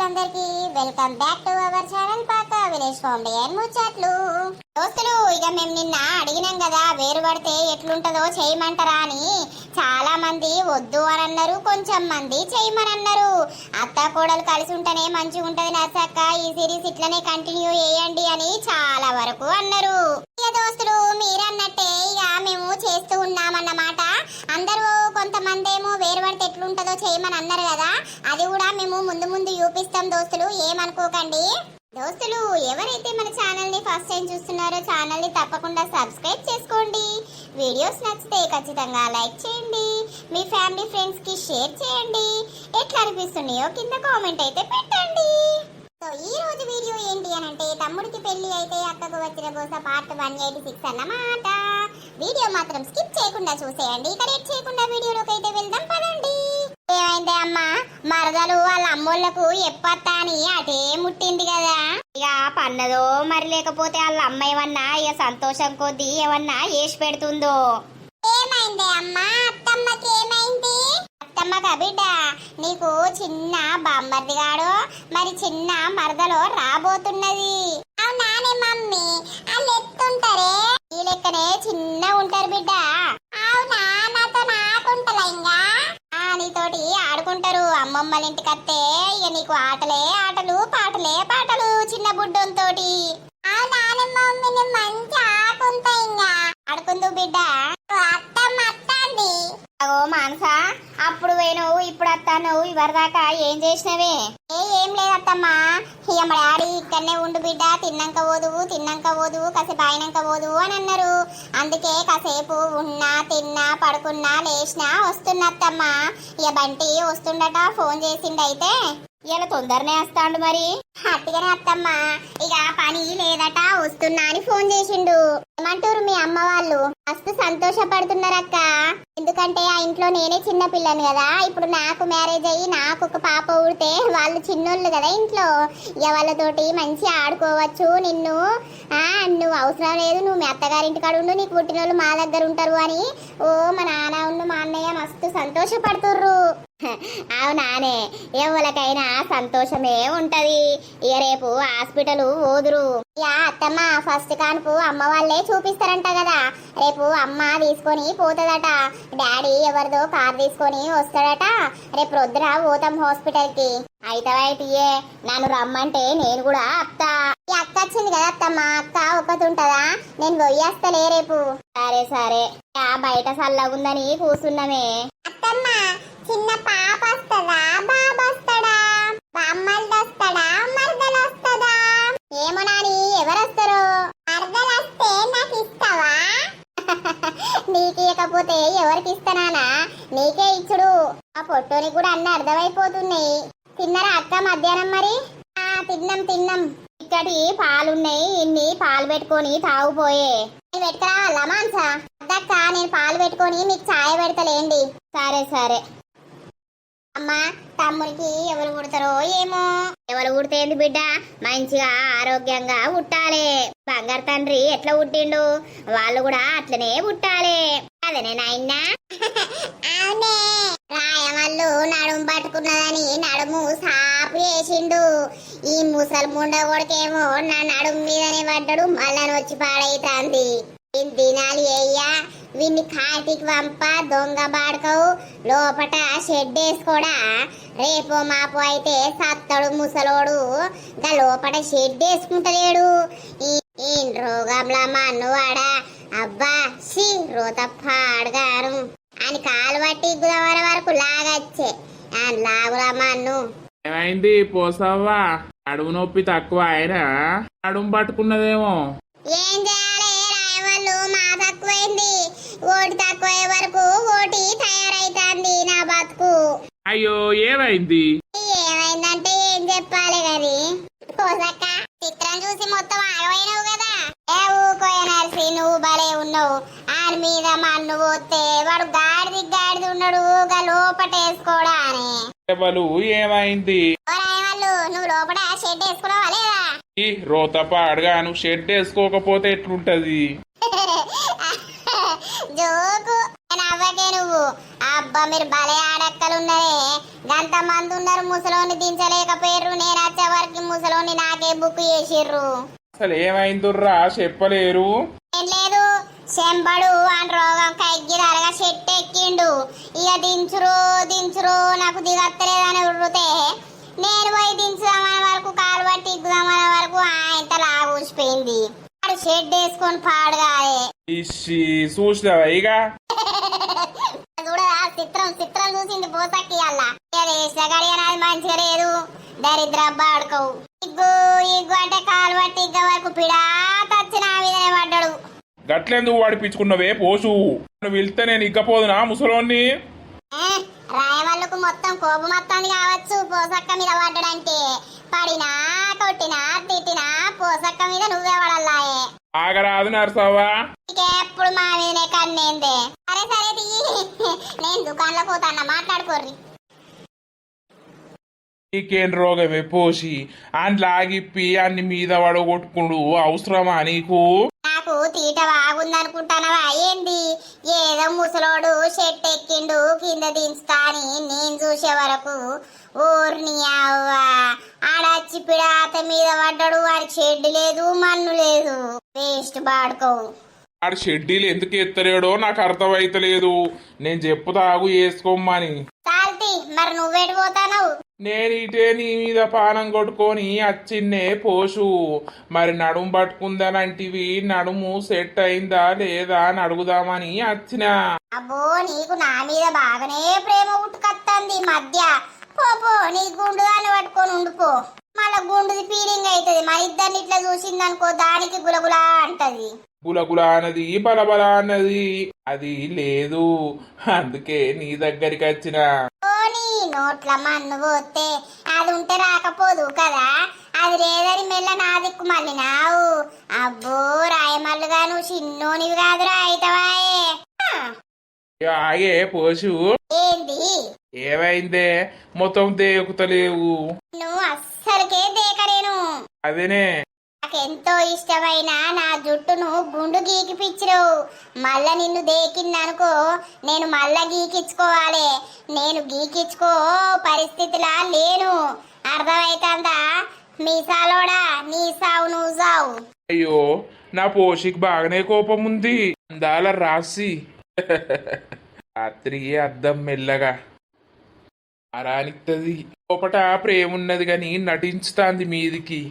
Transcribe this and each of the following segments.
దోస్తులందరికీ welcome back to our channel Paka Village Foundation ముచ్చట్లు. దోస్తులు, ఇక మేము నిన్న అడిగినాం కదా వేరు పడితే ఎట్లుంటదో చేయమంటారా అని. చాలా మంది వద్దు అని అన్నారు, కొంచెం మంది చేయమని అన్నారు. అత్త కోడలు కలిసి ఉంటేనే మంచిగా ఉంటది నర్సక్క, ఈ సిరీస్ ఇట్లనే కంటిన్యూ చేయండి అని చాలా వరకు అన్నారు. ఇక దోస్తులు మీరన్నట్టే ఇక మేము చేస్తూ ఉన్నామన్నమాట. అందరూ కొంతమంది ఏమో వేరు పడితే ఎట్లుంటదో చేయమని అన్నారు కదా, అది కూడా మేము ముందు ముందు చూపిస్తాం దోస్తులు, ఏమనుకోకండి. దోస్తులు, ఎవరైతే మన ఛానల్ ని ఫస్ట్ టైం చూస్తున్నారో ఛానల్ ని తప్పకుండా సబ్స్క్రైబ్ చేసుకోండి. వీడియోస్ నచ్చితే ఖచ్చితంగా లైక్ చేయండి, మీ ఫ్యామిలీ ఫ్రెండ్స్ కి షేర్ చేయండి. ఎట్లా అనిపిస్తున్నాయో కింద కామెంట్ అయితే పెట్టండి. సో ఈ రోజు వీడియో ఏంటి అని అంటే, తమ్ముడికి పెళ్లి అయితే అక్కకు వచ్చిన గోస పార్ట్ 186 అన్నమాట. వీడియో మాత్రం స్కిప్ చేయకుండా చూసేయండి. ఇక లేట్ చేయకుండా వీడియోలోకి అయితే వెళ్దాం పదండి. ఏమైందే అమ్మా, మరదలు వాళ్ళ అమ్మోళ్లకు ఎప్పత్తా అని అటే ముట్టింది కదా. ఇక పన్నదో మరి లేకపోతే వాళ్ళ అమ్మ ఏమన్నా ఇక సంతోషం కొద్దీ ఏమన్నా వేసి పెడుతుందో. ఏమైందే అమ్మా, అత్తమ్మకి ఏమైంది? అత్తమ్మక బిడ్డ, నీకు చిన్న బామ్మర్ది గాడు మరి చిన్న మరదలో రాబోతున్నది. అవునానే మమ్మీ, వాళ్ళు ఎత్తుంటారే ఈ లెక్కనే చిన్న ఉంటారు బిడ్డ. అవునా, నాతో నాకుంటలా ఇంకా నీతోటి ఆడుకుంటారు. అమ్మమ్మల ఇంటికి వస్తే ఇక నీకు ఆటలే ఆటలు, పాటలే పాటలు చిన్న బుడ్డోంతోటి. అవునానే మమ్మీ, మంచి ఆడుకుంటా ఇంకా ఆడుకుందు బిడ్డ. అత్తమ్మ అత్తంది. అగో మానసా, అప్పుడు పోయినవు ఇప్పుడు వస్తాను, ఇవరిదాకా ఏం చేసినవే? ఏం లేదత్తమ్మా, ఇక మా డాడీ ఇక్కడనే ఉండు బిడ్డ, తిన్నాక పోదువు కాసేపు అయినాక పోదువు అని అన్నారు. అందుకే కాసేపు ఉన్నా తిన్నా పడుకున్నా లేచినా వస్తున్నత్తమ్మా. ఇక బంటి వస్తుండట, ఫోన్ చేసిండైతే ఇలా తొందరనే వస్తాండు. మరి అట్టిగానే అత్తమ్మా, ఇక పని లేదట వస్తున్నా అని ఫోన్ చేసిండు. ఏమంటారు మీ అమ్మ వాళ్ళు? మస్తు సంతోషపడుతున్నారక్క. ఎందుకంటే ఆ ఇంట్లో నేనే చిన్న పిల్లని కదా. ఇప్పుడు నాకు మ్యారేజ్ అయ్యి నాకు ఒక పాప ఊడితే వాళ్ళు చిన్నోళ్ళు కదా ఇంట్లో. ఇక వాళ్ళతోటి మంచి ఆడుకోవచ్చు. నువ్వు అవసరం లేదు, నువ్వు మీ అత్తగారింటికాడ ఉండు, నీకు పుట్టినోళ్ళు మా దగ్గర ఉంటారు అని మా నాన్న ఉండు మా అన్నయ్య మస్తు సంతోషపడుతుర్రు. అవునానే, ఎవరికైనా సంతోషమే ఉంటది. ఇక రేపు హాస్పిటల్ ఓదురు. ఇక అత్తమ్మ ఫస్ట్ కాన్పు అమ్మ వాళ్ళే చూపిస్తారంట కదా. రేపు అమ్మ తీసుకొని పోతుందట, డాడీ ఎవరిదో కార్ తీసుకొని వస్తాడట. రేపు రొద్దున పోతాం హాస్పిటల్ కి. అయితే నన్ను రమ్మంటే నేను కూడా అత్త. ఈ అక్క వచ్చింది కదా అత్తమ్మ, అక్క ఒక్కటి ఉంటదా? నేను పోయేస్తలే రేపు. సరే బయట చల్లగుందని కూర్చున్నామే. అత్తమ్మ, చిన్న పాప వస్తుందా, బాబు వస్తాడా, బామ్మల్ది వస్తాడా, మరదలు వస్తుందా? ఏమో నాని, ఎవరు వస్తారు? మరదలు వస్తే నాకు ఇస్తావా? నీకు ఇవ్వకపోతే ఎవరికి ఇస్తానా? నీకే ఇచ్చుడు. ఆ పొట్టోని కూడా అన్ని అర్థమైపోతున్నాయి. తిన్నారా అక్క మధ్యాహ్నం? మరి తిన్నాం. ఇక్కడి పాలున్నాయి, ఇన్ని పాలు పెట్టుకొని తాగుపోయే. నేను పెట్టుకురావాలా మాన్సా? అద్దక్క, నేను పాలు పెట్టుకొని మీకు ఛాయ్ పెడతలేండి. సరే అమ్మా, తమ్ముడికి ఎవరు పుడతారో ఏమో. ఎవరు పుడితేంది బిడ్డ, మంచిగా ఆరోగ్యంగా పుట్టాలి. బంగారు తండ్రి ఎట్లా పుట్టిండు, వాళ్ళు కూడా అట్లనే పుట్టాలి. అదనే నాయనా. అవునే, రాయమల్లు నడుము పట్టుకున్నదని నడుము సాపు చేసిండు. ఈ ముసలి ముండ కొడుకేమో నా నడుము మీదనే పడ్డాడు, మళ్ళా వచ్చి పాడైతాంది. దినాలు అయ్యా, వీన్ని కాటికి పంప దొంగ బాడుకవు లోపట షెడ్ వేసుకోడా. రేపో మాపో అయితే సత్తడు ముసలోడు, గా లోపట షెడ్ వేసుకుంటలేడు. ఈ రోగంలా మా అన్నవాడా, అబ్బా షీ రోత పాడగాను అని కాలు పట్టి గుదవర వరకు లాగచ్చే లాగులా మా అన్ను. ఏమైంది పోసావా? నడుము నొప్పి తక్కువ అయినా నడుము పట్టుకున్నదేమో. ఏం చేయాలి రాయవాళ్ళు, మా తక్కువైంది. ఓటి తక్కువయ్యే వరకు ఓటి తయారైతాంది నా బతుకు. అయ్యో ఏమైంది? ఏమైందంటే ఏం చెప్పాలి గాని, కోసక్క చిత్రం చూసి మొత్తం ఆగమైనవు కదా. ఊకోయనర్సి, నువ్వు భలే ఉన్నావు. ఆయన మీద మన్ను పోతే వాడు గాడిది ఉన్నాడు, లోపట వేసుకోడా అని. ఏమైంది? నువ్వు లోపల షెడ్ వేసుకున్నావా లేదా? ఈ రోతపాడుగాను షెడ్ వేసుకోకపోతే ఎట్లుంటది? జోకు, అందుకే నువ్వు అబ్బా మీరు భలే ఆడక్కలున్నారే. గంత మంది ఉన్నారు ముసలోని దించలేకపోయారు. నేను వచ్చే వరకు ముసలోని నాకే బుక్ చేసిర్రు. అసలు ఏమైందిర్రా చెప్పలేరు. ఏం లేదు, చెంబడు అని రోగం కైకి తరగా చెట్టు ఎక్కిండు. ఇక దించురో నాకు దిగత్తలేదని ఉర్రుతే నేను పోయి దించుదామనే వరకు కాలు పట్టి ఇగ్గుదామనే వరకు ఆయన లాగూసిపోయింది. వాడు షెడ్ వేసుకొని పాడుగాయే. ఇష్షి చూసినావా ఇక చూడరా చిత్రం చూసింది పోసక్కి అలా వేసిన గడియనాది మంచిగా లేదు. దరిద్ర బాడుకోవు ఇగ్గు అంటే కాలు పట్టి ఇగ్గ వరకు పిడా తచ్చిన విధనే పడ్డాడు. గట్లెందుకు వాడిపించుకున్నవే పోసు. నువ్వు వెళ్తే నేను ఇగ్గపోదునా ముసలోన్ని? రాయవాళ్ళకు మొత్తం కోపం వస్తుంది కావచ్చు పోసక్క మీద పడ్డాడంటే. పడినా కొట్టినా తిట్టినా పోసక్క మీద నువ్వే పడల్లాయే. ఆగరాదు నరసవ్వా, ఎప్పుడు మా మీదనే కన్నేందే. సరే నేను దుకాణంలో పోతాన్నా, మాట్లాడుకోర్రి. నీకేం రోగమే పోసి అని లాగిప్పి అన్ని మీద పడగొట్టుకుడు అవసరమా నీకు? నాకు తీట బాగుందనుకుంటానవా ఏంది? ఏదో ముసలోడు షెట్ ఎక్కిండు కింద దించుతా అని నేను చూసే వరకు ఊర్ని అవ్వా ఆడచ్చి పిడాత మీద పడ్డాడు. వాడికి షెడ్ లేదు మన్ను లేదు. వేస్ట్ బాడుకోవు. ఆడు షెడ్డీలు ఎందుకు ఎత్తలేడో నాకు అర్థమైతలేదు. నేను చెప్పుతాగు వేసుకోమని. చాల్తి మరి నువ్వేటి పోతావు? నేను ఇటే నీ మీద పానం కొట్టుకొని అచ్చిన్నే పోసు. మరి నడుము పట్టుకుందానంటివి, నడుము సెట్ అయిందా లేదా అని అడుగుదామని వచ్చినా. అబ్బో నీకు నా మీద బాగానే ప్రేమ ఉట్టుకత్తంది మధ్య. పో నీ గుండు దాన్ని పట్టుకొని ఉండిపో. మళ్ళా గుండుది ఫీలింగ్ అవుతుంది. మన ఇద్దరిని ఇట్లా చూసిందనుకో దానికి గులగులా అంటది. గులగులా అన్నది బలబల అన్నది అది లేదు. అందుకే నీ దగ్గరికి వచ్చిన. నీ నోట్ల మన్ను పోతే అది ఉంటే రాకపోదు కదా. అది లేదని మెల్ల నా దిక్కు మళ్ళీ నావు. అబ్బో రాయమల్లుగా నువ్వు చిన్నోనివి కాదురా అయితవాయే. ఆగే పోసు. ఏంది ఏమైందే మొత్తం దేకుతలేవు? నువ్వు అస్సలకే దేకరేను. అదేనే నాకెంతో ఇష్టమైన నా జుట్టును గుండు గీకిపిచ్చిరవు. మళ్ళా నిన్ను దేకిందనుకో నేను మళ్ళా గీకించుకోవాలి. నేను గీకించుకో పరిస్థితిలా లేను. అర్థమైతుందా? మీసాలోడా నీ సావు నువ్వు సావు. అయ్యో నా పోషికి బాగానే కోపం ఉంది. అందాల రాసి రాత్రి అద్దం మెల్లగా అరానిత్తది. లోపట ప్రేమ ఉన్నది గాని నటించుతాంది మీదికి.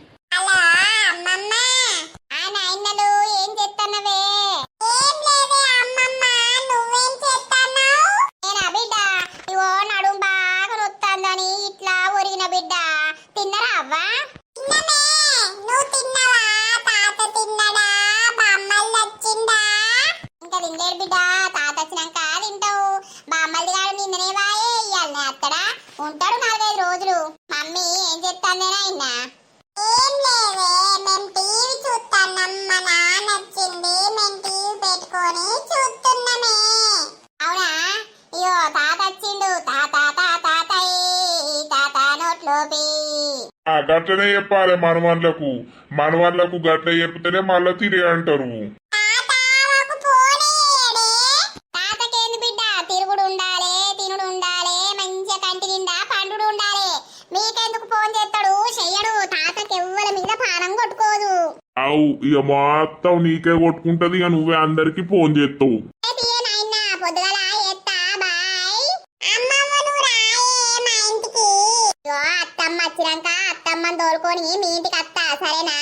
ఉంటాడు 4-5 రోజులు. మమ్మీ ఏం చెప్తాందేనా ఆయన? ఏం లేవే, మేము టీవీ చూస్తున్నాం. మా నాన్న వచ్చింది, మేము టీవీ పెట్టుకొని చూస్తున్నామే. అవునా? అయ్యో తాత వచ్చిండు. తాత నోట్లోపి. గట్లనే చెప్పాలి మనవాళ్ళకు గట్ల చెప్తేనే మళ్ళా తిరిగి అంటారు. తాతకేంది బిడ్డ, తిరుగుడు ఉండాలి, తినుడు ఉండాలి, మంచిగా కంటి నిండా పండుడు ఉండాలి. మీకెందుకు ఫోన్ చేస్తాడు? చెయ్యడు. తాతకి ఎవ్వల మీద పానం కొట్టుకోదు. అవు ఇక మొత్తం నీకే కొట్టుకుంటది. ఇక నువ్వే అందరికి ఫోన్ చేస్తావు. పొద్దుగల ఎత్తా బాయ్. అమ్మమ్మ నువ్వు రాయే మా ఇంటికి. అత్తమ్మ వచ్చినాక అత్తమ్మని తోలుకొని మీ ఇంటికి అత్తా, సరేనా?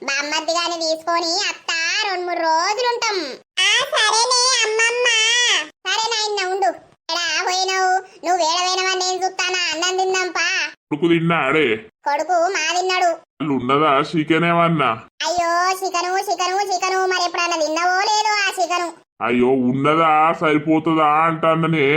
బామ్మద్ది గాని తీసుకొని అత్తా 2-3 రోజులు ఉంటాం. సరేనే అమ్మమ్మ. సరే నాయన ఉండు. ఎడా పోయినావు? నువ్వు వేడవైనవని నేను చూస్తానా? అన్నం తిందాంపా. కొడుకు తిన్నాడే? కొడుకు మా తిన్నాడు. వాళ్ళు ఉన్నదా చికెన్ ఏమన్నా? అయ్యో చికను మరి ఎప్పుడన్నా తిన్నావో లేదో ఆ చికను? అయ్యో ఉన్నదా సరిపోతుందా అంటాననే.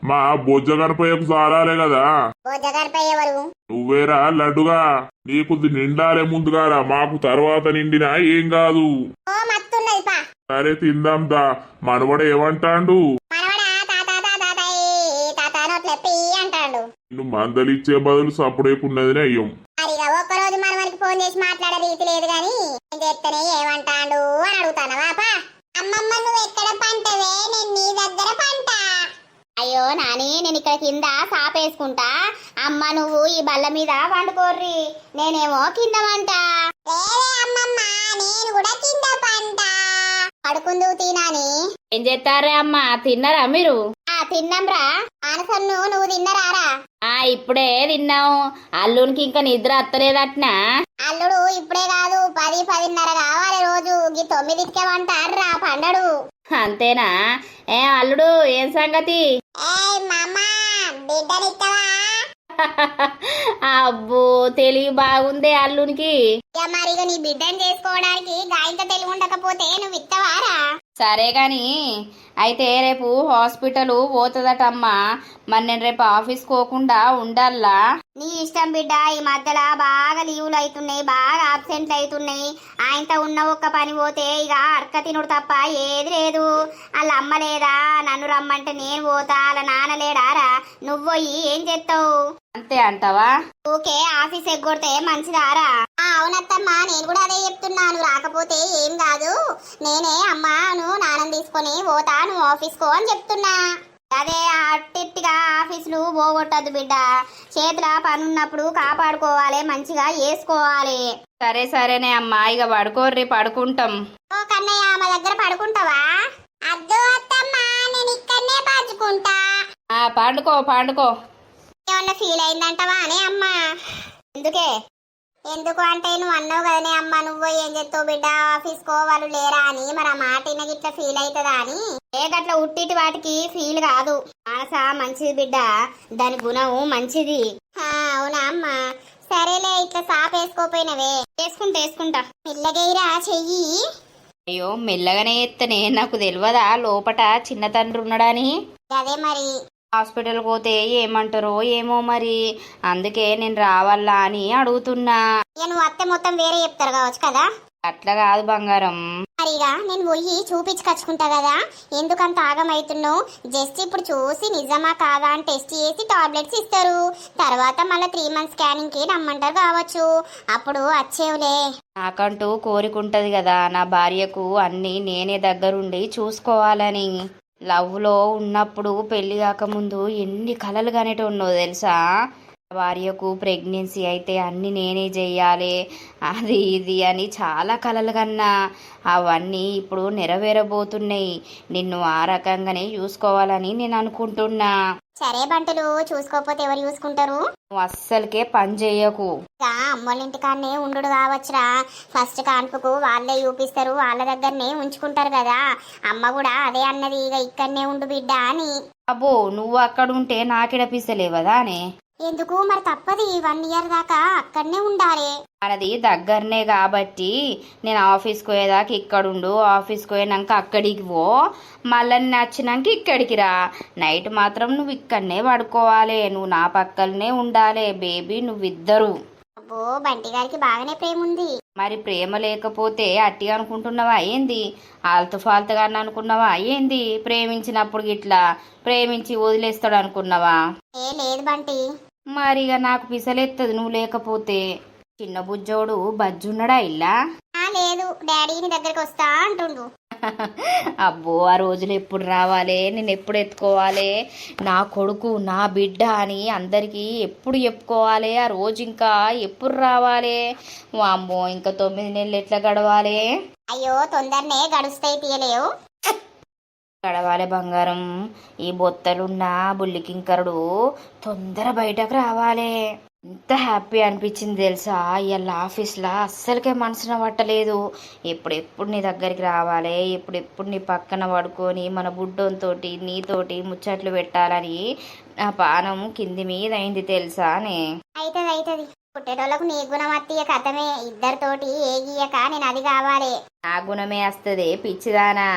మా బొజ్జ గణపయ్యకు సారాలే కదా. బొజ్జ గణపయ్య ఎవరు? నువ్వేరా లడ్డుగా. నీకు నిండాలే ముందుగారా, మాకు తర్వాత నిండినా ఏం కాదు. ఓ మత్తున్నది పా. సరే తిందాం దా. మనవడ ఏమంటాండు? అంటాడు. నువ్వు మందలిచ్చే బదులు సప్పుడేకున్నదినే అయ్యం. మరిగా ఒక్కరోజు మనవనికి ఫోన్ చేసి మాట్లాడే రీతి లేదు గాని నేను చెప్తేనే ఏమంటాడు అని అడుగుతాను. వాపా అమ్మమ్మ నువ్వు ఎక్కడ పంటవే? నేను నీ దగ్గర పంట. అయ్యో నాని, నేను ఇక్కడ కింద సాపేసుకుంటా, అమ్మ నువ్వు ఈ బల్ల మీద వండుకోర్రి, నేనేమో కింద వంట. అమ్మమ్మ, నేను కూడా కింద పంట. పడుకుందు తినాని. ఏం చేస్తారా అమ్మా, తిన్నారా మీరు? తిన్నాంరా. ఆనసన్ను నువ్వు తిన్నరారా? ఇప్పుడే తిన్నాం. అల్లునికి ఇంకా నిద్ర అత్తలేదట్నా? అల్లుడు ఇప్పుడే కాదు, 10-10:30 కావాలి రోజు. ఈ 9కే వంటారా పండడు. అంతేనా? అల్లుడు ఏం సంగతి? బిడ్డనిస్తావా? అబ్బో, తెలివి బాగుందే అల్లునికి. మరి నీ బిడ్డని చేసుకోవడానికి గాయంత తెలివి ఉండకపోతే నువ్వు ఇస్తావారా? సరే గాని అయితే రేపు హాస్పిటల్ పోతుందటమ్మా. మరి నేను రేపు ఆఫీస్ పోకుండా ఉండాలా? నీ ఇష్టం బిడ్డ. ఈ మధ్యలో బాగా లీవులు అవుతున్నాయి, బాగా అబ్సెంట్లు అవుతున్నాయి. ఆయనతో ఉన్న ఒక్క పని పోతే ఇక అర్క తినుడు తప్ప ఏది లేదు. వాళ్ళ అమ్మ లేదా, నన్ను రమ్మంటే నేను పోతా. వాళ్ళ నాన్న లేడారా, నువ్వు పోయి ఏం చేస్తావు? అంతే అంటావా? Okay, office ఎగ్గొడితే మంచిదారా? అవునత్తమ్మా, నేను కూడా అదే చెప్తున్నాను. రాకపోతే ఏం కాదు, నేనే అమ్మాను నాన్న తీసుకొని పోతా, నువ్వు ఆఫీస్కో అని చెప్తున్నా. అదే అట్టిగా ఆఫీసులు పోగొట్టద్దు బిడ్డ. చేతుల పని ఉన్నప్పుడు కాపాడుకోవాలి, మంచిగా వేసుకోవాలి. సరే సరేనే అమ్మా, ఇక పడుకోర్రి, పడుకుంటాం. ఓ కన్నయ్య, మా దగ్గర పడుకుంటావా? అద్దు అత్తమ్మా, నేను ఇక్కడనే పంచుకుంటా. పండుకో పండుకో. ఏమన్నా ఫీల్ అయిందంటవా అనే అమ్మా? ఎందుకే? ఎందుకు అంటే నువ్వు అన్నావు కదనే అమ్మ, నువ్వు ఏం చెప్తావు బిడ్డ, ఆఫీస్కో వాళ్ళు లేరా అని. మరి ఆ మాట ఇట్లా ఫీల్ అవుతుందా అని. గట్లా ఉట్టిటి వాటికి ఫీల్ కాదు. ఆశ మంచిది బిడ్డ, దాని గుణం మంచిది. అవునా అమ్మ? సరేలే, ఇట్లా సాపేసుకోపోయినవే. వేసుకుంటా పిల్లగైరా చెయ్యి. అయ్యో, మెల్లగానే ఎత్తనే, నాకు తెలియదా లోపట చిన్న తండ్రి ఉన్నాడని? అదే మరి. హాస్పిటల్ పోతే ఏమంటారో ఏమో మరి, అందుకే నేను రావాలా అని అడుగుతున్నా. నువ్వు అత్తే మొత్తం వేరే చెప్తారు కావచ్చు కదా? అట్లా కాదు బంగారం. మరిగా నేను పోయి చూపించుకొచ్చుకుంటా కదా, ఎందుకంత ఆగమవుతున్నావు? జస్ట్ ఇప్పుడు చూసి నిజమా కాదా అని టెస్ట్ చేసి టాబ్లెట్స్ ఇస్తారు. తర్వాత మళ్ళీ 3 months స్కానింగ్ కి రమ్మంటారు కావచ్చు, అప్పుడు వచ్చేవులే. నాకంటూ కోరికుంటది కదా, నా భార్యకు అన్ని నేనే దగ్గరుండి చూసుకోవాలని. లవ్లో ఉన్నప్పుడు పెళ్లి కాకముందు ఎన్ని కలలు కనేటోన్నో తెలుసా? భార్యకు ప్రెగ్నెన్సీ అయితే అన్ని నేనే చెయ్యాలి, అది ఇది అని చాలా కలలు కన్నా. అవన్నీ ఇప్పుడు నెరవేరబోతున్నాయి. నిన్ను ఆ రకంగానే చూసుకోవాలని నేను అనుకుంటున్నా. సరే బంటులు, చూసుకోకపోతే ఎవరు చూసుకుంటారు? నువ్వు అస్సలకే పని చెయ్యకు. అమ్మోళ్ళ ఇంటికాడనే ఉండు కావచ్చురా. ఫస్ట్ కాన్పుకు వాళ్ళే చూపిస్తారు, వాళ్ళ దగ్గరనే ఉంచుకుంటారు కదా. అమ్మ కూడా అదే అన్నది, ఇక ఇక్కడనే ఉండు బిడ్డ అని. అబ్బో, నువ్వు అక్కడ ఉంటే నాకిడపిస్తలేవదా అనే? ఎందుకు మరి, తప్పది. 1 year దాకా అక్కడనే ఉండాలి. మనది దగ్గరనే కాబట్టి నేను ఆఫీస్కి పోయేదాకా ఇక్కడుండు, ఆఫీస్కి పోయినాక అక్కడికి పో, మళ్ళీ నచ్చినాక ఇక్కడికి రా. నైట్ మాత్రం నువ్వు ఇక్కడనే పడుకోవాలి, నువ్వు నా పక్కనే ఉండాలి. బేబీ నువ్విద్దరు. అబ్బో, బంటి గారికి బాగానే ప్రేమ ఉంది. మరి ప్రేమ లేకపోతే అట్టిగా అనుకుంటున్నావా ఏంది? ఆల్తు ఫాల్తుగా అనుకున్నావా ఏంది? ప్రేమించినప్పుడు గిట్లా ప్రేమించి వదిలేస్తాడు అనుకున్నావా? లేదు బంటి. మరిగా నాకు పిసలెత్తది నువ్వు లేకపోతే. చిన్న బుజ్జోడు బజ్జున్నాడా ఇల్లా? లేదు, డాడీని దగ్గరికి వస్తా అంటుండు. అబ్బో, ఆ రోజులు ఎప్పుడు రావాలి, నేను ఎప్పుడు ఎత్తుకోవాలి, నా కొడుకు నా బిడ్డ అని అందరికీ ఎప్పుడు చెప్పుకోవాలి? ఆ రోజు ఇంకా ఎప్పుడు రావాలి? వామ్మో, ఇంకా 9 నెలలు ఎట్లా గడవాలి? అయ్యో, తొందరనే గడుస్తాయి, తీయలేవు. గడవాలి బంగారం. ఈ బొత్తలున్న బుల్లికింకరుడు తొందర బయటకు రావాలి. ఎంత హ్యాపీ అనిపించింది తెలుసా? ఇవాళ ఆఫీస్లో అస్సలకే మనసున పట్టలేదు. ఎప్పుడెప్పుడు నీ దగ్గరికి రావాలి, ఎప్పుడెప్పుడు నీ పక్కన పడుకొని మన బుడ్డోంతోటి నీతోటి ముచ్చట్లు పెట్టాలని నా పానం కింది మీద అయింది తెలుసానే. అవుతుంది. పుట్టేటోళ్ళకు నీ గుణం అత్తయ్య కథమే. ఇద్దరితోటి ఏగియక నేను అది కావాలి. నా గుణమే వస్తుంది పిచ్చిదానా,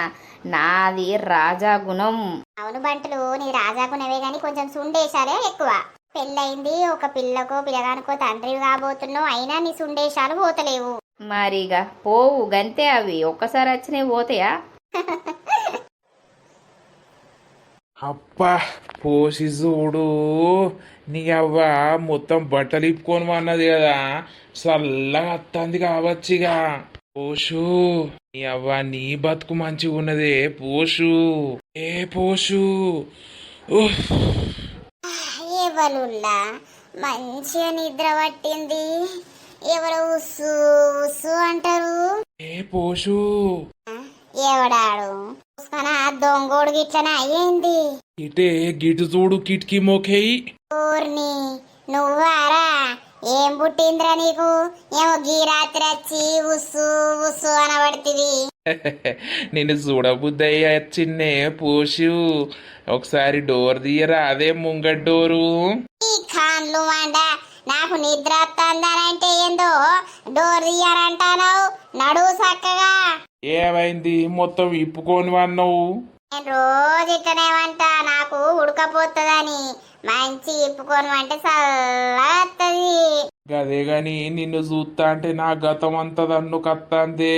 నాది రాజా గుణం. అవును బంటులు, నీ రాజా గుణమే గాని కొంచెం సుండేశాలే ఎక్కువ. పెళ్ళయింది, ఒక పిల్లకో పిల్లగానికో తండ్రి కాబోతున్నావు, అయినా నీ సుండేశాలు పోతలేవు. మరిగా పోవు గంతే, అవి ఒక్కసారి వచ్చినాయి పోతాయా? అబ్బా, పోసి చూడు. నీ అవ్వ మొత్తం బట్టలు ఇప్పుకొని అన్నది కదా, చల్లగా అత్తంది కావచ్చిగా. పోషు, నీ అవ్వ నీ బతుకు మంచిగా ఉన్నదే పోషు. ఏ పోషు, ఎవరుల్లా మంచిగా నిద్ర పట్టింది. ఎవరు ఉస్సు ఉస్సు అంటారు. ఏ పోషు ఎవడాడు చూసుకనా దొంగోడు గిట్లనే అయ్యింది. ఇటే గిటు చూడు కిటికీ మోకేయి. ఊర్ని నువ్వారా? ఏం పుట్టిందిరా నీకు? ఏమో గీ రాత్రి వచ్చి ఉస్సు ఉస్సు అనబడితివి. నిన్ను చూడబుద్దయ్య చిన్నే పోషు. ఒకసారి డోర్ తీయరా, అదే ముంగట్ డోరు. ఈ ఖాన్లు మండ నాకు నిద్ర వస్తుందనంటే ఏందో డోర్ తీయాలంటావు. నడువు చక్కగా. ఏమైంది? మొత్తం ఇప్పుకొని వన్నావు. నేను రోజు ఇట్లనేమంటా, నాకు ఉడకపోతుందని. మంచి ఇప్పుకొని అంటే చల్లత్తది. గదే గాని నిన్ను చూస్తా అంటే నా గతం అంతా దన్ను కత్తాందే.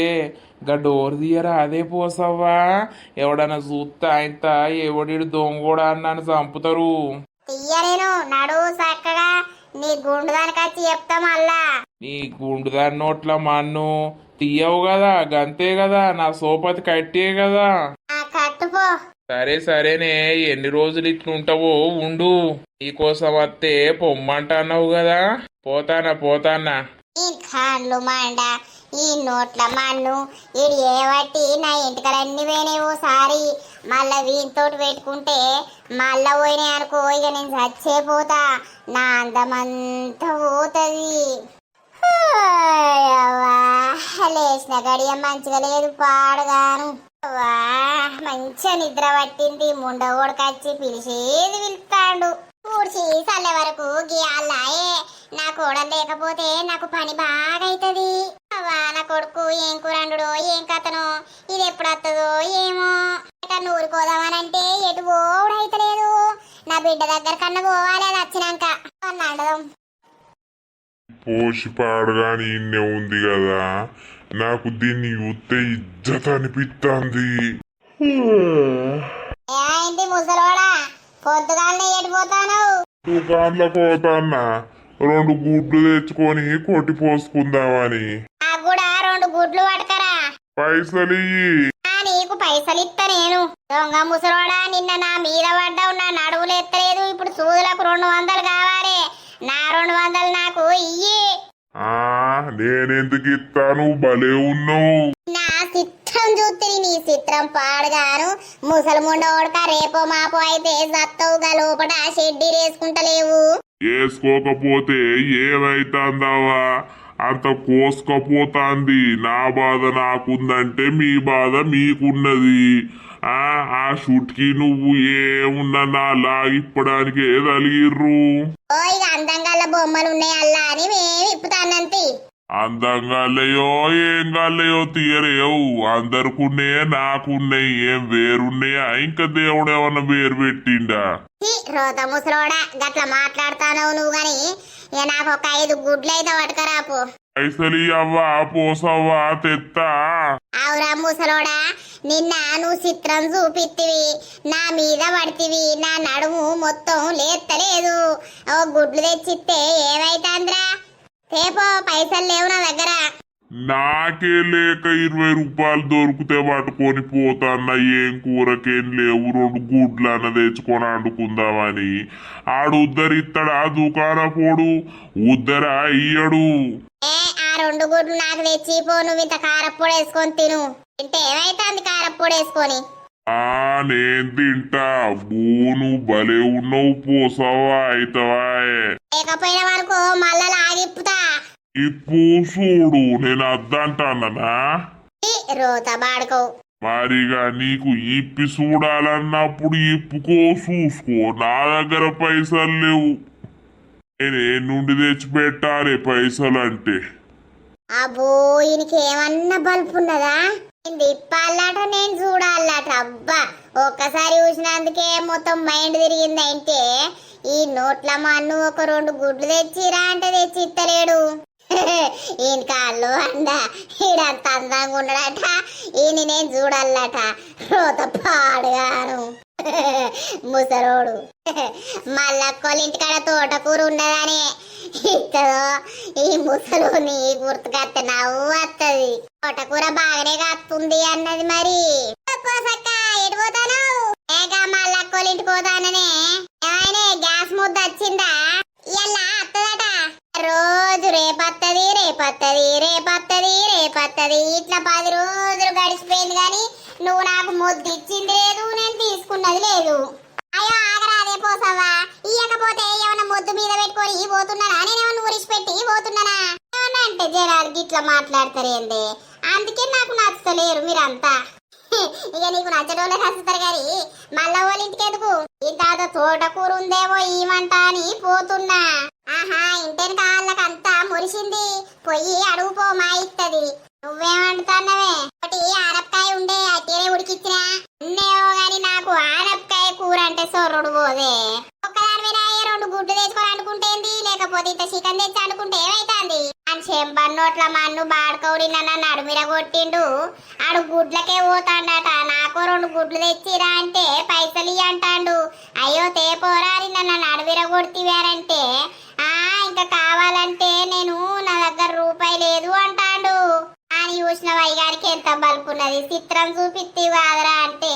గా డోర్ తీయరా, అదే పోసవ్వా. ఎవడన్నా చూస్తా ఇంత ఎవడి దొంగోడా అన్నాను చంపుతారు. తీయలేను, నడువు చక్కగా. నీ గుండు దానికి వచ్చి చెప్తా మళ్ళా. నీ గుండు దాని నోట్ల మన్ను తీయవు కదా, గంతే కదా. నా సోపతి కట్టే కదా. కట్టుపో. సరే సరేనే, ఎన్ని రోజులు ఇట్లుంటావో ఉండు. నీకోసం వస్తే పొమ్మంటన్నావు కదా. పోతానా. ఈ ఖాన్లు మండ, ఈ నోట్ల మన్ను ఇది ఏవట్టి నా ఇంటికలన్నీ పోయినాయి ఓసారి. మళ్ళా వీనితోటి పెట్టుకుంటే మళ్ళా పోయినాయి అనుకో, ఇక నేను చచ్చేపోతా. నా అందమంతా పోతుంది. లేచిన గడియ మంచిగా లేదు, పాడుగాను. మంచిగా నిద్ర పట్టింది. ముండ ఓడకొచ్చి పిలిచేది పిలుస్తాడు. కూర్చి చల్లే వరకు గీయాలాయే. నా కోడలు లేకపోతే నాకు పని బాగా అవుతుంది. నా కొడుకు ఏం కూరండు ఏం కథనో, ఇది ఎప్పుడు వస్తుందో ఏమో. నూరు కోదామనంటే ఎటు పోవడం అయితలేదు. నా బిడ్డ దగ్గర కన్నా పోవాలి, అది వచ్చినాక అన్నాడు. పోషి పాడగాని ఇన్నే ఉంది కదా, నాకు దీన్ని చూస్తే ఇజ్జత అనిపిస్తుంది. ఏమైంది ముసలోడా? పొద్దుగానే ఎడిపోతాను. దుకాణంలో పోతాన్నా, 2 గుడ్లు తెచ్చుకొని కొట్టి పోసుకుందామని. నాకు కూడా 2 గుడ్లు పట్టుకరా. పైసలు ఇయ్యి. నీకు పైసలు ఇస్తా నేను. దొంగ ముసలోడా, నిన్న నా మీద పడ్డావు. నా నడువులు ఎత్తలేదు. ఇప్పుడు సూదులకు 200 కావాలి. నా 200 నాకు ఇయ్యి. నేనెందుకు ఇస్తాను? భలే ఉన్నావు. నా చిత్రం చూస్తే నీ చిత్రం పాడుగాను. ముసలి ముండ ఓడక రేపో మాపో అయితే సత్తవుగా లోపల షెడ్డీ వేసుకుంటలేవు. వేసుకోకపోతే ఏమైతుందావా? అంత కోసుకపోతాంది. నా బాధ నాకుందంటే మీ బాధ మీకున్నది. ఆ షుట్కి నువ్వు ఏమున్నా నా లాగిప్పడానికి తలిగిర్రు. ఇక అందంగా బొమ్మలు ఉన్నాయి అల్లా అని మేము ఇప్పుతానంతే. అందంగా లేయో ఏం గాలేయో తీయలేవు. అందరికున్నాయే, నాకున్నాయి. ఏం వేరున్నాయా? ఇంకా దేవుడు ఏమన్నా వేరు పెట్టిండా? రోత ముసలోడా, గట్ల మాట్లాడతానవు నువ్వు గాని. ఇక నాకు ఒక 5 గుడ్లు అయితే పట్టుకరాపు. పైసలు అవ్వా పోసవ్వా తెత్తా. అవురా ముసలోడా, నిన్న నువ్వు చిత్రం చూపిత్తివి. నా మీద పడితివి. నా నడుము మొత్తం లేత్తలేదు. ఓ గుడ్లు తెచ్చిస్తే ఏమైతాంద్రా? రేపో పైసలు లేవు నా దగ్గర. నాకే లేక 20 రూపాయలు దొరికితే పట్టుకొని పోతాన్నా. ఏం కూరకేం లేవు. 2 గుడ్లు అన్న తెచ్చుకొని వండుకుందామని. ఆడు ఉద్దరిస్తాడా దుకాణ పోడు? ఉద్దర ఇయ్యడు. ఆ 2 గుడ్లు నాకు తెచ్చి పో. నువ్వు ఇంత కారప్పొడి వేసుకొని తిను. తింటే ఏమైతుంది కారప్పొడి వేసుకొని? నేను తింటా. బోను భలే ఉన్నావు. పోసావా అయితవా? లేకపోయినా వరకు మళ్ళా లాగిప్పుతా. ఇప్పు చూడు, నేను అద్దంటానా? రోత బాడుకో. మరిగా నీకు ఇప్పి చూడాలన్నప్పుడు ఇప్పుకో, చూసుకో. నా దగ్గర పైసలు లేవు. నేను ఏ నుండి తెచ్చి పెట్టాలి పైసలు అంటే? అబ్బో, ఈయనకేమన్నా బల్పు ఉన్నదా? ఇప్పాలట, నేను చూడాలట. అబ్బా, ఒక్కసారి చూసినందుకే మొత్తం మైండ్ తిరిగింది. అంటే ఈ నోట్ల మన్ను ఒక 2 గుడ్లు తెచ్చిరా అంటే తెచ్చి ఇత్తలేడు. ఈయన కాళ్ళు అండ ఈడంత అందంగా ఉండడట. ఈయన నేను చూడాలట. రోత పాడుగాను ముసరోడు. మళ్ళొక్కళ్ళ ఇంటికాడ తోటకూర ఉన్నదని ఇస్తుందో ఈ ముసలోని గుర్తుకొస్తే నవ్వు వస్తుంది. తోటకూర బాగానే కాస్తుంది అన్నది. మరి ఎడిపోతాను ఏగా మళ్ళీ ఇంటికి పోతాననే ఏమైనా గ్యాస్ ముద్ద వచ్చిందా ఇలా అత్తదట రోజు రేపత్తది రేపత్తది రేపత్తది రేపత్తది ఇట్లా 10 రోజులు గడిచిపోయింది కానీ నువ్వు నాకు ముద్దు ఇచ్చింది లేదు నేను తీసుకున్నది లేదు. అయ్యో ఆగరాదే పోసవ్వా, ఇయ్యకపోతే ఏమన్నా ముద్దు మీద పెట్టుకొని పోతున్నానా, నేనేమన్నా ఊరిసిపెట్టి పోతున్నానా ఏమన్నా అంటే జనాలు గిట్లా మాట్లాడతారేంది, అందుకే నాకు నచ్చలేరు మీరంతా. ఇక నీకు నచ్చడోళ్ళే నచ్చుతారు కానీ మళ్ళా వాళ్ళ ఇంటికి ఎందుకు, ఇంత తోటకూర ఉందేమో ఈమంట అని పోతున్నా. ఆహా ఇంటేను కాళ్ళకంతా మురిసింది, పొయ్యి అడుగుపో మా ఇత్తది. నువ్వేమంటున్నావే ఒకటి ఆనపకాయ ఉండే అట్టేనే ఉడికిచ్చినా ఉన్నేమో గాని నాకు ఆనపకాయ కూర అంటే సొర్రుడు పోదే. ఒక్కదాని మీద 2 గుడ్డు తెచ్చుకొని అనుకుంటేంది, లేకపోతే ఇంత చికెన్ తెచ్చి అనుకుంటే ఏమైతుంది. అని చెంపన్నోట్ల మన్ను బాడుకౌడి నన్ను నడుమిర కొట్టిండు, ఆడు గుడ్లకే పోతాడట. నాకు 2 గుడ్లు తెచ్చిరా అంటే పైసలు అంటాడు. అయ్యో తేపోరా అని నన్ను నడుమిర కొడితివారంటే ఇంకా కావాలంటే నేను నా దగ్గర రూపాయి లేదు అంటాడు. అని చూసిన వైగారికి ఎంత బలుపున్నది, చిత్రం చూపిత్తి వాదరా అంటే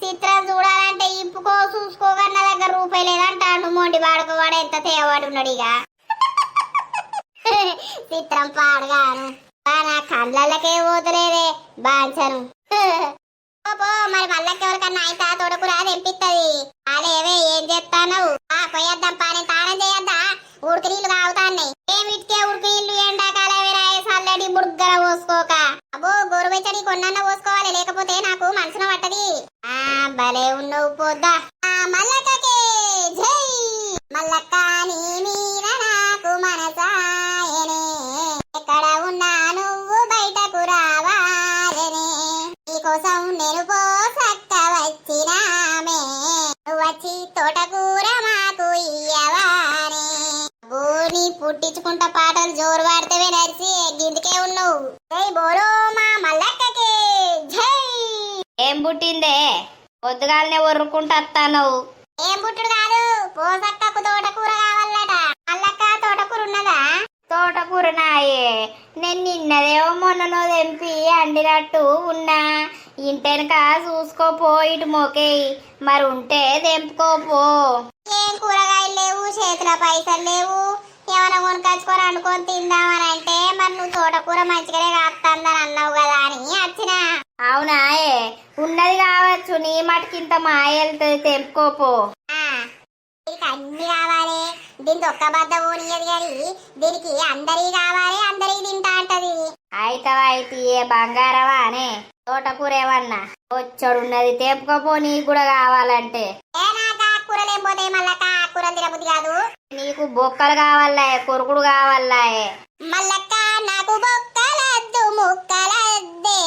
చిత్రం చూడాలంటే ఇప్పుకో చూసుకోగా నా దగ్గర రూపాయి లేదంటాడు. మొండి వాడుకోవాడు ఎంత తేవాడున్నాడు. ఇక చిత్రం పాడగాను నా కళ్ళకే పోతలేదే బాంచను. మరి మళ్ళకి ఎవరికన్నా అయితే తోడకూర తెంపిస్తుంది. అలేవే ఏం చెప్తాను, పోయేద్దాం పాని తానం చేయొద్దా, ఉడికి నీళ్ళు తాగుతాన్నాయి. ఏమిటికే ఉడికి నీళ్ళు ఎండాకాలం చల్లడి బుడ్గర పోసుకోక. అబ్బో గోరువెచ్చడి కొన్న పోసుకోవాలి, లేకపోతే నాకు మనసున పట్టది. భలే ఉన్నావు పోద్దా. మల్లక్కకే జై మల్లక్క నీ మీద నాకు మనసాయనే, ఎక్కడ ఉన్నా నువ్వు బయటకు రావాలనే, నీకోసం నేను పోసక్క వచ్చినామే, నువ్వు వచ్చి తోటకూర మాకు ఇయ్యవానే. నీ పుట్టించుకుంటా పాటలు జోరు వాడితేవే నరిసి గిందుకే ఉన్నావు. జై బోలో మా మల్లక్కకే జై. ఏం పుట్టిందే పొద్దుగాలనే ఒర్రుకుంటా వస్తాను. ఏం పుట్టుడు కాదు, పోసక్కకు తోటకూర కావాలట. మల్లక్క తోటకూర ఉన్నదా? తోటకూర నాయే, నేను నిన్నదేమో మొన్ననో తెంపి అండినట్టు ఉన్నా. ఇంటెనక చూసుకోపో, ఇటు మోకేయి, మరి ఉంటే తెంపుకోపో. ఏం కూరగాయలు లేవు, చేతిలో పైసలు లేవు, ఏమైనా కొనుకొచ్చుకొని అనుకొని తిందామని అంటే మరి నువ్వు తోటకూర మంచిగానే కాస్తుందని అన్నావు కదా అని వచ్చిన. అవునాయే, ఉన్నది కావచ్చు, నీ మటుకింత మాయలుతుంది, తెంపుకోపో. దీనికి అన్ని కావాలి, దీనికి ఒక్క బద్ద పోనీయదు కానీ దీనికి అందరి కావాలి, అందరి తింటా అంటది. అయితే ఏ బంగారమా అనే తోటకూర ఏమన్నా వచ్చడున్నది, తెంపుకోపో నీకు కూడా కావాలంటే. నాకు ఆకుకూరలు ఏం పోతాయి, మళ్ళా ఆకుకూరలు తినబుద్ధి కాదు. నీకు బొక్కలు కావాలా, కొరుకుడు కావాలా? మల్లక్క నాకు బొక్కలద్దు ముక్కలద్దే,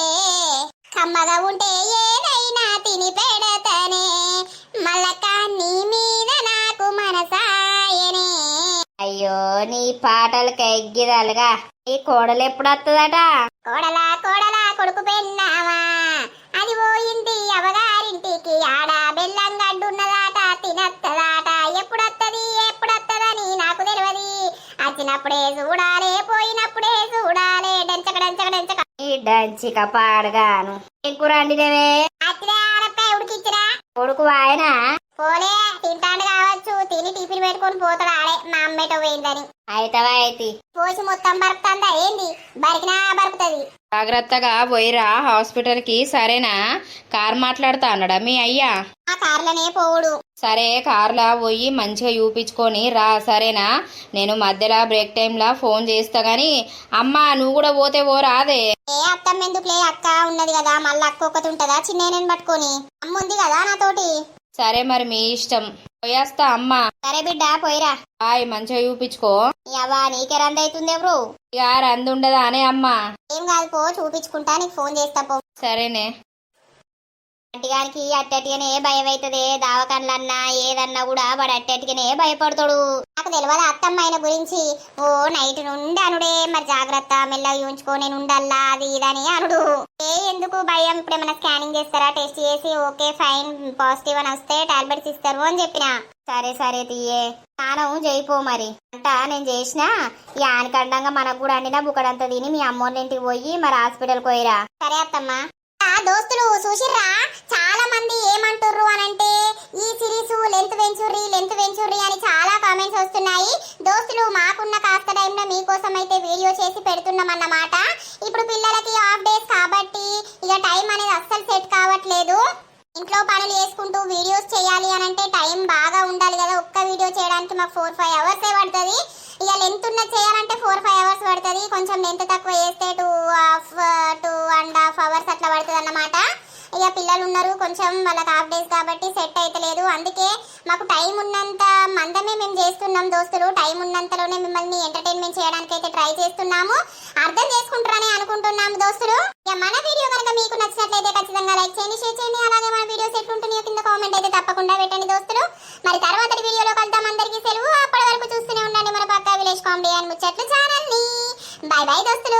కమ్మగా ఉంటే ఏదైనా తిని పెడతనే, మల్లక్క నీ మీద నాకు మనసాయనే. అయ్యో నీ పాటలకి ఎగ్గిదలుగా. ఈ కోడలు ఎప్పుడు వస్తుందట? కోడలా కోడలా కొడుకు పెన్నావా, అది పోయింది అవగారింటికి, ఆడ బెల్లం గడ్డున్నదాట, తినత్తదాట. ఎప్పుడొత్తదని నాకు తెలియదు, వచ్చినప్పుడే చూడాలే పోయినప్పుడే చూడాలే. డంచక ఈ డంచిక పాడగాను. ఏం కూర వండినవే? అట్లే ఆనపకాయ ఉడికిచ్చిరా. కొడుకు ఆయన పోలే తింటాడు కావచ్చు, తిని టిఫిన్ పెట్టుకొని పోతాడు. ఆడే మా అమ్మేటో పోయిందని. అయితే పోసి మొత్తం బరుకుతుందా ఏంది, బరికినా బరుకుతుంది. జాగ్రత్తగా పోయిరా హాస్పిటల్ కి, సరేనా? కార్ మాట్లాడుతా అన్నాడా మీ అయ్యా? ఆ కార్లనే పోవుడు. సరే కార్లా పోయి మంచిగా చూపించుకొని రా, సరేనా? నేను మధ్యలో బ్రేక్ టైంలా ఫోన్ చేస్తా గాని. అమ్మా నువ్వు కూడా పోతే పోరాదే. ఏ అత్తమ్మ ఎందుకులే, అక్క ఉన్నది కదా, మళ్ళీ అక్క ఒకటి ఉంటదా చిన్న పట్టుకొని, అమ్మ ఉంది కదా నాతోటి. సరే మరి మీ ఇష్టం, పోయేస్తా అమ్మా. సరే బిడ్డ పోయిరా. హాయ్ మంచిగా చూపించుకో. అవ్వా నీకే రంది అవుతుంది ఎవరు? ఇక రందుండదా అనే అమ్మా? ఏం కాదు పో, చూపించుకుంటా, నీకు ఫోన్ చేస్తా పో. సరేనే. అట్టిగానికి అట్టటిగానే భయం అవుతుంది, దావకన్లన్నా ఏదన్నా కూడా వాడు అట్టటిగానే భయపడతాడు. నాకు తెలియదు అత్తమ్మ ఆయన గురించి. ఓ నైట్ నుండి అనుడే, మరి జాగ్రత్త మెల్లగా చూయించుకో, నేను ఉండల్లా అది ఇదని అనుడు. ఎందుకు భయం, ఇప్పుడు ఏమైనా స్కానింగ్ చేస్తారా, టెస్ట్ చేసి ఓకే ఫైన్ పాజిటివ్ అని వస్తే టాబ్లెట్స్ ఇస్తారు అని చెప్పిన. సరే తీయే, స్నానం చేయిపో మరి. అంట నేను చేసిన ఈ ఆనకండంగా మనకు కూడా అండినా బుక్కడంతా తిని మీ అమ్మోళ్ళ ఇంటికి పోయి మరి హాస్పిటల్కి పోయిరా. సరే అత్తమ్మ. దోస్తులు చూసిర్రా, చాలా మంది ఏమంటుర్రు అనంటే ఈ సిరీస్ లెంత్ పెంచుర్రి అని చాలా కామెంట్స్ వస్తున్నాయి. దోస్తులు మాకున్న కాస్త టైంలో మీకోసం అయితే వీడియో చేసి పెడుతున్నాం అన్నమాట. ఇప్పుడు పిల్లలకి హాఫ్ డేస్ కాబట్టి ఇక టైం అనేది అస్సలు సెట్ కావట్లేదు. ఇంట్లో పనులు చేసుకుంటూ వీడియోస్ చేయాలి అనంటే టైం బాగా ఉండాలి కదా. ఒక్క వీడియో చేయడానికి మాకు 4-5 అవర్స్ పడుతుంది. ఇక లెంత్ ఉన్న చేయాలంటే 4-5 అవర్స్ పడుతుంది. కొంచెం లెంత్ తక్కువ చేస్తే 2.5 అవర్స్ అట్లా పడుతుంది అన్నమాట. ఇక పిల్లలు ఉన్నారు, కొంచెం వాళ్ళకి హాఫ్ డేస్ కాబట్టి సెట్ అయితే లేదు. అందుకే మాకు టైం ఉన్నంత మందమే మేము చేస్తున్నాం దోస్తులు. టైం ఉన్నంతలోనే మిమ్మల్ని ఎంటర్టైన్మెంట్ చేయడానికి అయితే ట్రై చేస్తున్నాము. అర్థం చేసుకుంటారని అనుకుంటున్నాము దోస్తులు. ఇక మన వీడియో కనుక మీకు నచ్చినట్లయితే ఖచ్చితంగా లైక్ చేయండి, షేర్ చేయండి. అలాగే మన వీడియోస్ ఎట్లుంటున్నాయో కింద కామెంట్ అయితే తప్పకుండా పెట్టండి దోస్తులు. మరి తర్వాత వీడియోలో కలుద్దాం. అందరికీ సెలవు. అప్పటి వరకు చూస్తూనే ఉండండి మన పక్కా విలేజ్ కామెడీ అండ్ ముచ్చట్లు ఛానల్ ని. బాయ్ బాయ్ దోస్తులు.